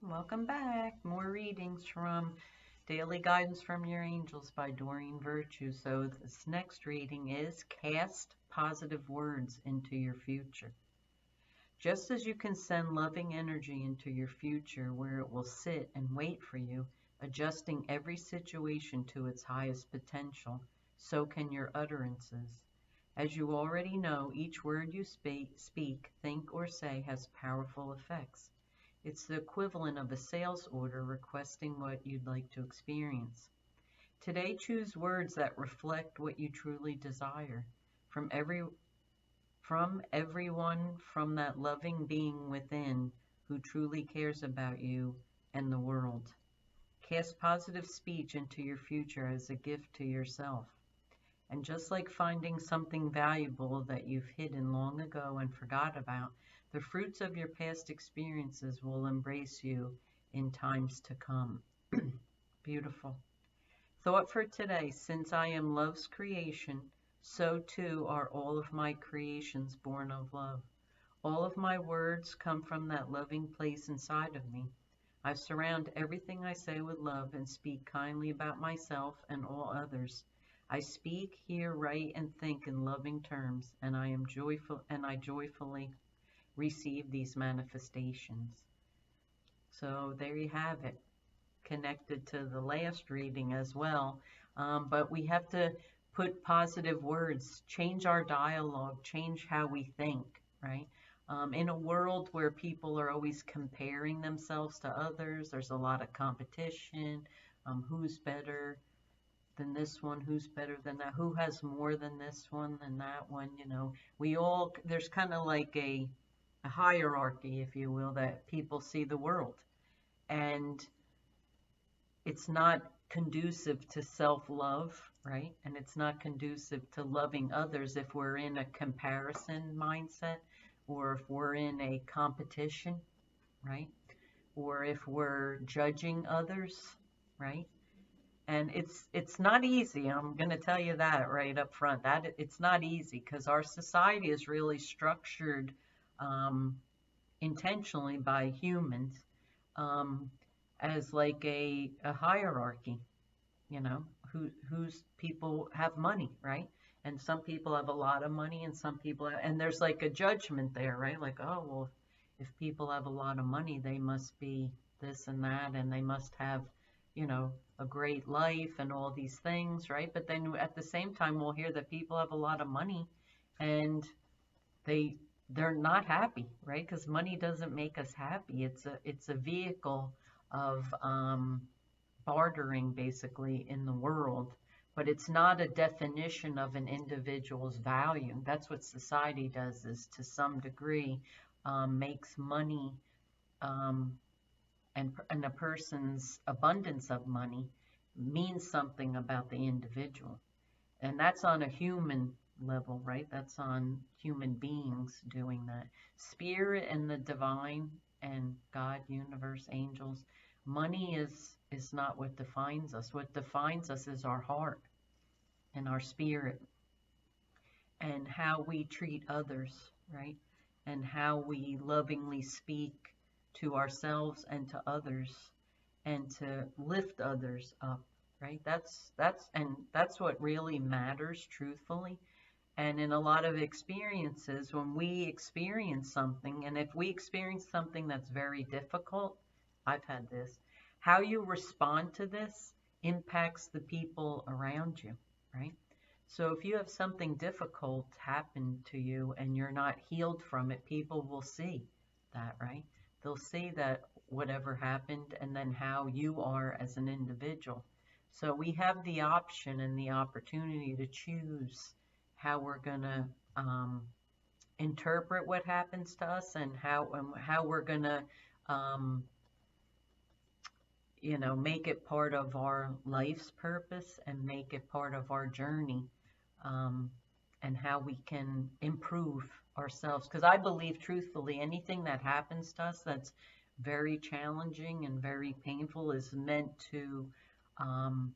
Welcome back. More readings from Daily Guidance from Your Angels by Doreen Virtue. So, this next reading is Cast Positive Words into Your Future. Just as you can send loving energy into your future where it will sit and wait for you, adjusting every situation to its highest potential, so can your utterances. As you already know, each word you speak, think, or say has powerful effects. It's the equivalent of a sales order requesting what you'd like to experience. Today, choose words that reflect what you truly desire. From everyone, from that loving being within who truly cares about you and the world. Cast positive speech into your future as a gift to yourself. And just like finding something valuable that you've hidden long ago and forgot about, the fruits of your past experiences will embrace you in times to come. Beautiful. Thought for today: since I am love's creation, so too are all of my creations born of love. All of my words come from that loving place inside of me. I surround everything I say with love and speak kindly about myself and all others. I speak, hear, write, and think in loving terms, and I joyfully receive these manifestations. So there you have it, connected to the last reading as well. But we have to put positive words, change our dialogue, change how we think, right? In a world where people are always comparing themselves to others, there's a lot of competition. Who's better than this one? Who's better than that? Who has more than this one than that one? There's kind of like a hierarchy, if you will, that people see the world. And it's not conducive to self-love, right? And it's not conducive to loving others if we're in a comparison mindset, or if we're in a competition, right? Or if we're judging others, right? And it's not easy. I'm going to tell you that right up front. That it's not easy because our society is really structured um, intentionally by humans, um, as like a hierarchy, whose people have money, right? And some people have a lot of money, and some people and there's like a judgment there, right? Like, oh, well, if people have a lot of money, they must be this and that, and they must have, a great life and all these things, right? But then at the same time, we'll hear that people have a lot of money and they they're not happy, right? Because money doesn't make us happy. It's a vehicle of bartering, basically, in the world, but it's not a definition of an individual's value. That's what society does, is to some degree makes money, um, and a person's abundance of money means something about the individual. And that's on a human level, right? That's on human beings doing that. Spirit and the divine and God, universe, angels. Money is not what defines us. What defines us is our heart and our spirit, and how we treat others, right? And how we lovingly speak to ourselves and to others, and to lift others up, right? That's what really matters, truthfully. And in a lot of experiences, when we experience something, and if we experience something that's very difficult, I've had this, how you respond to this impacts the people around you, right? So if you have something difficult happen to you and you're not healed from it, people will see that, right? They'll see that whatever happened, and then how you are as an individual. So we have the option and the opportunity to choose how we're going to interpret what happens to us, and how we're going to um, make it part of our life's purpose, and make it part of our journey, um, and how we can improve ourselves. Because I believe, truthfully, anything that happens to us that's very challenging and very painful is meant to um,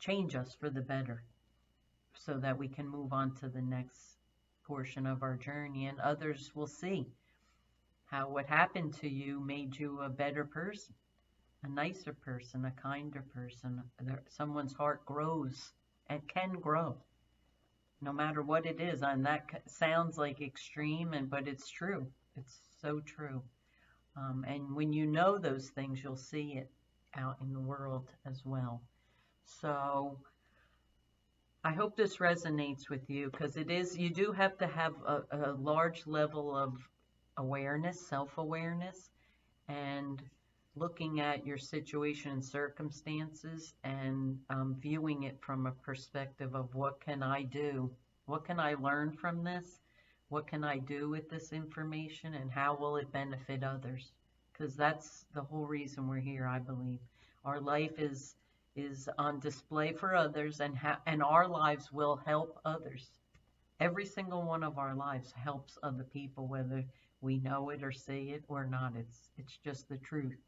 change us for the better, so that we can move on to the next portion of our journey, and others will see how what happened to you made you a better person, a nicer person, a kinder person. Someone's heart grows and can grow no matter what it is. And that sounds like extreme, but it's true. It's so true. And when you know those things, you'll see it out in the world as well. So I hope this resonates with you, because you do have to have a large level of awareness, self-awareness, and looking at your situation and circumstances, and viewing it from a perspective of what can I do? What can I learn from this? What can I do with this information, and how will it benefit others? Because that's the whole reason we're here, I believe. Our life is on display for others, and our lives will help others. Every single one of our lives helps other people, whether we know it or see it or not. It's just the truth.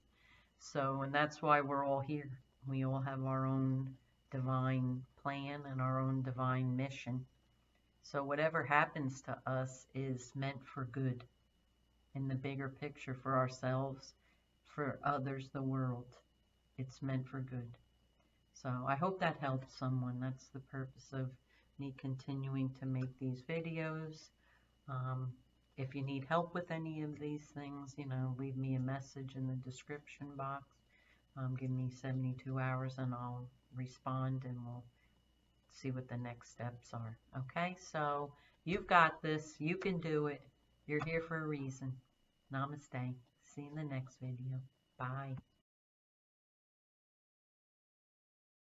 So, and that's why we're all here. We all have our own divine plan and our own divine mission. So whatever happens to us is meant for good in the bigger picture, for ourselves, for others, the world. It's meant for good. So I hope that helps someone. That's the purpose of me continuing to make these videos. If you need help with any of these things, leave me a message in the description box. Give me 72 hours and I'll respond, and we'll see what the next steps are. Okay, so you've got this. You can do it. You're here for a reason. Namaste. See you in the next video. Bye.